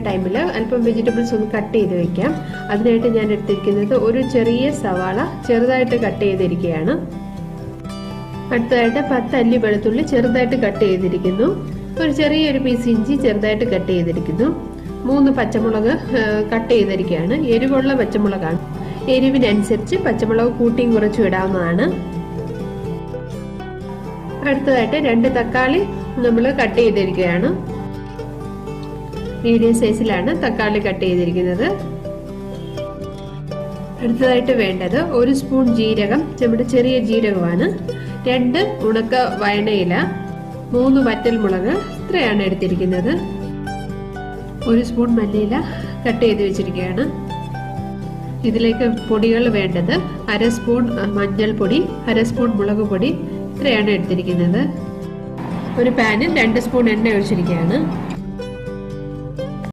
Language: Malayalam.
ടൈമിൽ അല്പം വെജിറ്റബിൾസ് ഒന്ന് കട്ട് ചെയ്ത് വെക്കാം. അതിനായിട്ട് ഞാൻ എടുത്തിരിക്കുന്നത് ഒരു ചെറിയ സവാള ചെറുതായിട്ട് കട്ട് ചെയ്തിരിക്കുകയാണ്. അടുത്തതായിട്ട് 10 അല്ലി വെളുത്തുള്ളി ചെറുതായിട്ട് കട്ട് ചെയ്തിരിക്കുന്നു. ഒരു ചെറിയൊരു പീസ് ഇഞ്ചി ചെറുതായിട്ട് കട്ട് ചെയ്തിരിക്കുന്നു. 3 പച്ചമുളക് കട്ട് ചെയ്തിരിക്കുകയാണ്. എരിവുള്ള പച്ചമുളകാണ്. എരിവിനനുസരിച്ച് പച്ചമുളക് കൂട്ടിയും കുറച്ചും ഇടാവുന്നതാണ്. അടുത്തതായിട്ട് 2 തക്കാളി നമ്മൾ കട്ട് ചെയ്തിരിക്കുകയാണ്. മീഡിയം സൈസിലാണ് തക്കാളി കട്ട് ചെയ്തിരിക്കുന്നത്. അടുത്തതായിട്ട് വേണ്ടത് 1 സ്പൂൺ ജീരകം, നമ്മുടെ ചെറിയ ജീരകമാണ്. 2 ഉണക്ക വയണയില, 3 വറ്റൽമുളക്, ഇത്രയാണ് എടുത്തിരിക്കുന്നത്. 1 സ്പൂൺ മല്ലിയില കട്ട് ചെയ്ത് വെച്ചിരിക്കുകയാണ്. ഇതിലേക്ക് പൊടികൾ വേണ്ടത് 1/2 സ്പൂൺ മഞ്ഞൾപ്പൊടി, 1/2 സ്പൂൺ മുളക് പൊടി, ഇത്രയാണ് എടുത്തിരിക്കുന്നത്. ഒരു പാനിൽ 2 സ്പൂൺ എണ്ണ ഒഴിച്ചിരിക്കുകയാണ്.